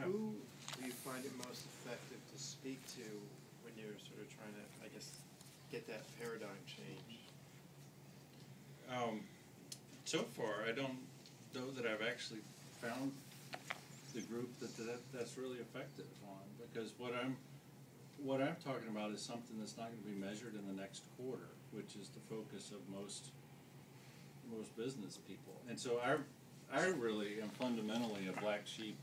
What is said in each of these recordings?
Who do you find it most effective to speak to when you're sort of trying to, I guess, get that paradigm change? So far, I don't know that I've actually found the group that's really effective on, because what I'm talking about is something that's not going to be measured in the next quarter, which is the focus of most business people. And so I really am fundamentally a black sheep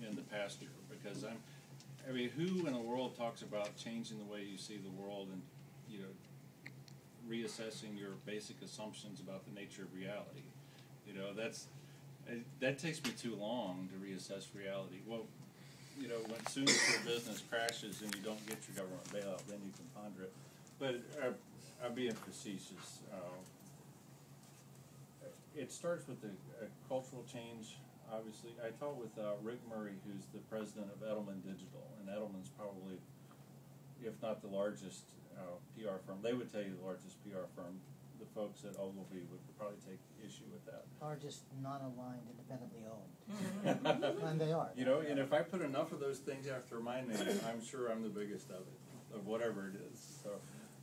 in the pasture, because I mean, who in the world talks about changing the way you see the world and, you know, reassessing your basic assumptions about the nature of reality? You know, that takes me too long to reassess reality. Well, you know, when soon as your business crashes and you don't get your government bailout, then you can ponder it. But I'm being facetious. It starts with a cultural change. Obviously, I talked with Rick Murray, who's the president of Edelman Digital, and Edelman's probably, if not the largest PR firm, they would tell you the largest PR firm. The folks at Ogilvy would probably take issue with that. Largest non-aligned, independently owned. And they are. You know, and if I put enough of those things after my name, I'm sure I'm the biggest of it, of whatever it is. So,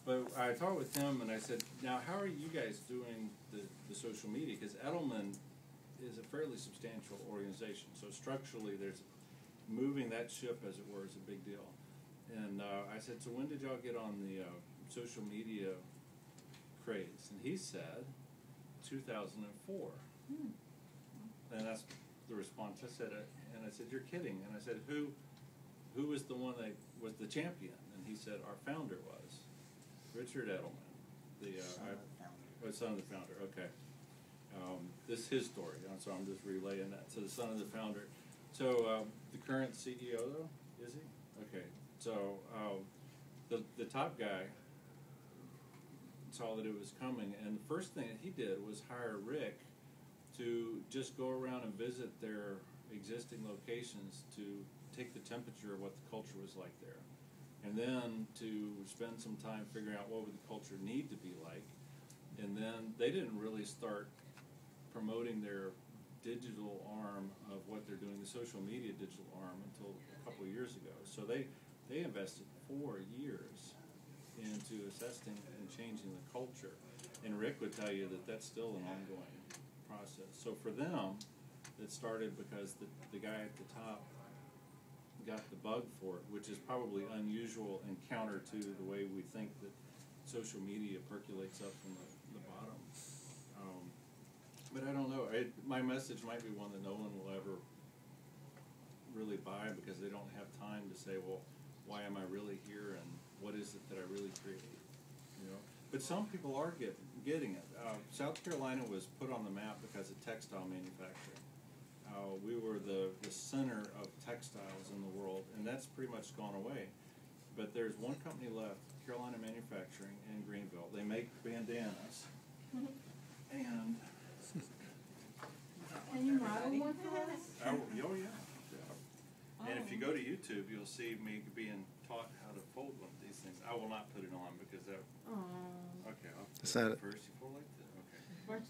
but I talked with him and I said, now how are you guys doing the social media? Because Edelman is a fairly substantial organization. So structurally, there's moving that ship, as it were, is a big deal. And I said, so when did y'all get on the social media craze? And he said 2004. And that's the response. I said, and I said, you're kidding. And I said, who was the one that was the champion? And he said, our founder was Richard Edelman, the son of the founder. Okay, this is his story, so I'm just relaying that. So the son of the founder. So the current CEO, though, is he? Okay. So the top guy saw that it was coming, and the first thing that he did was hire Rick to just go around and visit their existing locations to take the temperature of what the culture was like there, and then to spend some time figuring out what would the culture need to be like. And then they didn't really start promoting their digital arm of what they're doing, the social media digital arm, until a couple of years ago. So they invested 4 years into assessing and changing the culture. And Rick would tell you that that's still an ongoing process. So for them, it started because the guy at the top got the bug for it, which is probably unusual and counter to the way we think that social media percolates up from the bottom. But I don't know. My message might be one that no one will ever really buy, because they don't have time to say, well, why am I really here, and what is it that I really create? You know. But some people are getting it. South Carolina was put on the map because of textile manufacturing. We were the center of textiles in the world, and that's pretty much gone away. But there's one company left, Carolina Manufacturing in Greenville. They make bandanas. And can you model one for us? Oh yeah. And if you go to YouTube, you'll see me being taught how to fold one of these things. I will not put it on because that. Okay, I'll put it first. You fold like that. Okay.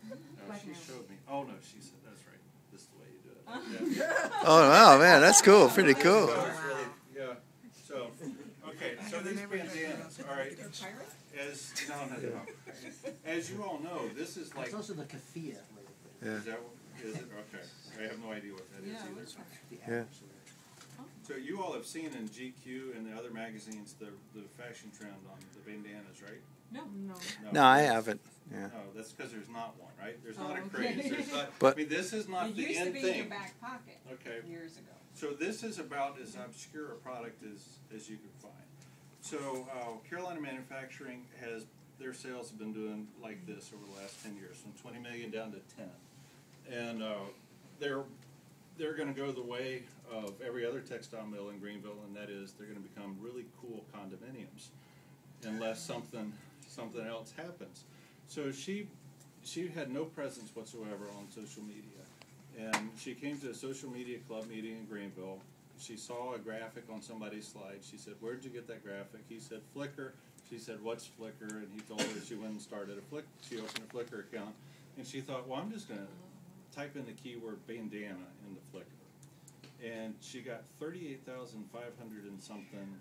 Then she showed me. Oh no, she said that's right. This is the way you do it. Yeah. Oh wow, man, that's cool. Pretty cool. So it's really, yeah. So okay, so these bandanas. All right. No. As you all know, this is like. It's also the keffiyeh. Yeah. Is it? Okay. I have no idea what that is either. Yeah. So you all have seen in GQ and the other magazines the fashion trend on the bandanas, right? No, I haven't. Yeah. No, that's because there's not one, right? There's not a okay. craze. There's not, But- I mean, this is not the end thing. It used to be in your back pocket. Okay. Years ago. So this is about as obscure a product as you can find. So Carolina Manufacturing has, their sales have been doing like this over the last 10 years, from 20 million down to 10. And they're going to go the way of every other textile mill in Greenville, and that is they're going to become really cool condominiums, unless something else happens. So she had no presence whatsoever on social media, and she came to a social media club meeting in Greenville. She saw a graphic on somebody's slide. She said, "Where'd you get that graphic?" He said, "Flickr." She said, "What's Flickr?" And he told her. She went and started she opened a Flickr account, and she thought, "Well, I'm just going to type in the keyword bandana into Flickr, and she got 38,500 and something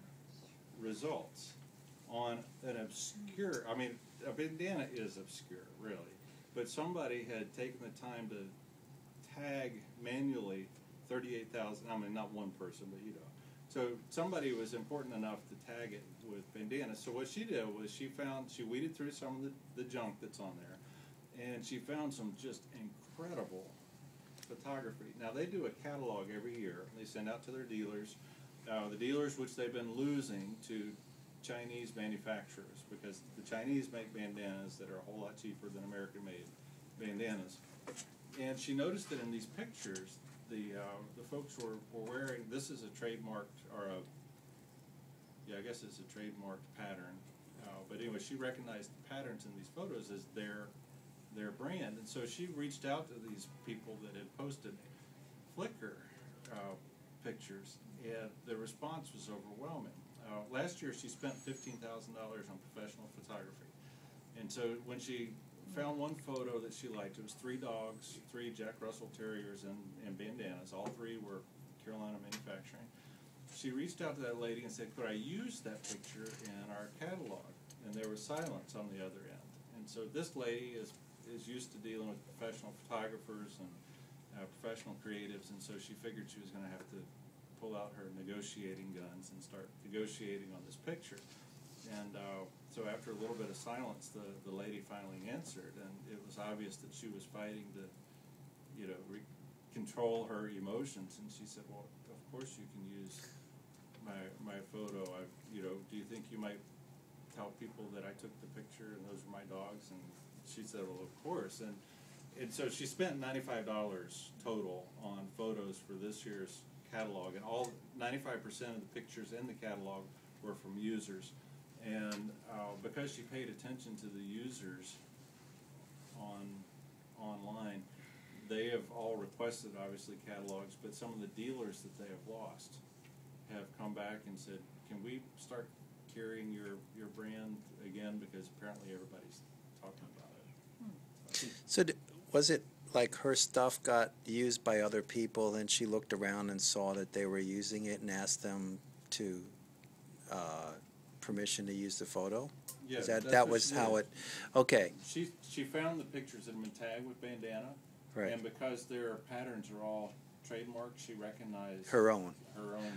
results on an obscure, I mean, a bandana is obscure, really, but somebody had taken the time to tag manually 38,000, I mean, not one person, but you know. So somebody was important enough to tag it with bandana. So what she did was she weeded through some of the junk that's on there, and she found some just incredible photography. Now, they do a catalog every year. They send out to their dealers, the dealers which they've been losing to Chinese manufacturers, because the Chinese make bandanas that are a whole lot cheaper than American-made bandanas. And she noticed that in these pictures, the folks were wearing, this is a trademarked, I guess it's a trademarked pattern. But anyway, she recognized the patterns in these photos as their brand. And so she reached out to these people that had posted Flickr pictures, and the response was overwhelming. Last year, she spent $15,000 on professional photography. And so when she found one photo that she liked, it was 3 dogs, 3 Jack Russell Terriers, and bandanas. All 3 were Carolina manufacturing. She reached out to that lady and said, could I use that picture in our catalog? And there was silence on the other end. And so this lady is used to dealing with professional photographers and professional creatives, and so she figured she was going to have to pull out her negotiating guns and start negotiating on this picture. And so after a little bit of silence, the lady finally answered, and it was obvious that she was fighting to, control her emotions. And she said, well, of course you can use my photo. Do you think you might tell people that I took the picture and those are my dogs? And she said, well, of course. And so she spent $95 total on photos for this year's catalog, and all 95% of the pictures in the catalog were from users. And because she paid attention to the users online, they have all requested, obviously, catalogs, but some of the dealers that they have lost have come back and said, can we start carrying your brand again, because apparently everybody's talking about it. So was it like her stuff got used by other people, and she looked around and saw that they were using it and asked them to permission to use the photo? Yeah, that was how it. Okay. She found the pictures that had been tagged with bandana, Right. and because their patterns are all trademarked, she recognized Her own.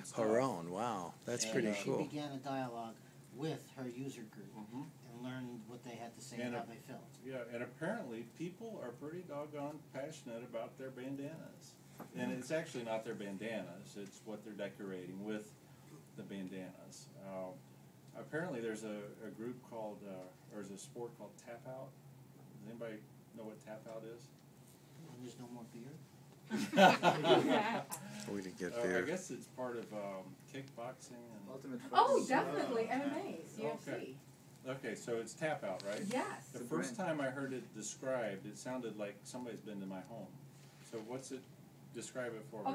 stuff. Her own. Wow, that's And, pretty She cool. began a dialogue with her user group Mhm. and learned what they had to say And and how they felt. Yeah, and apparently people are pretty doggone passionate about their bandanas. And it's actually not their bandanas, it's what they're decorating with the bandanas. Apparently there's a group called, or there's a sport called Tap Out. Does anybody know what Tap Out is? When there's no more beer. We didn't get I beer. guess it's part of kickboxing and... Ultimate Oh, Focus. definitely, MMA, CFC. Okay, so it's Tap Out, right? Yes. The It's a first brand. time I heard it described, it sounded like somebody's been to my home. So what's it, describe it for me.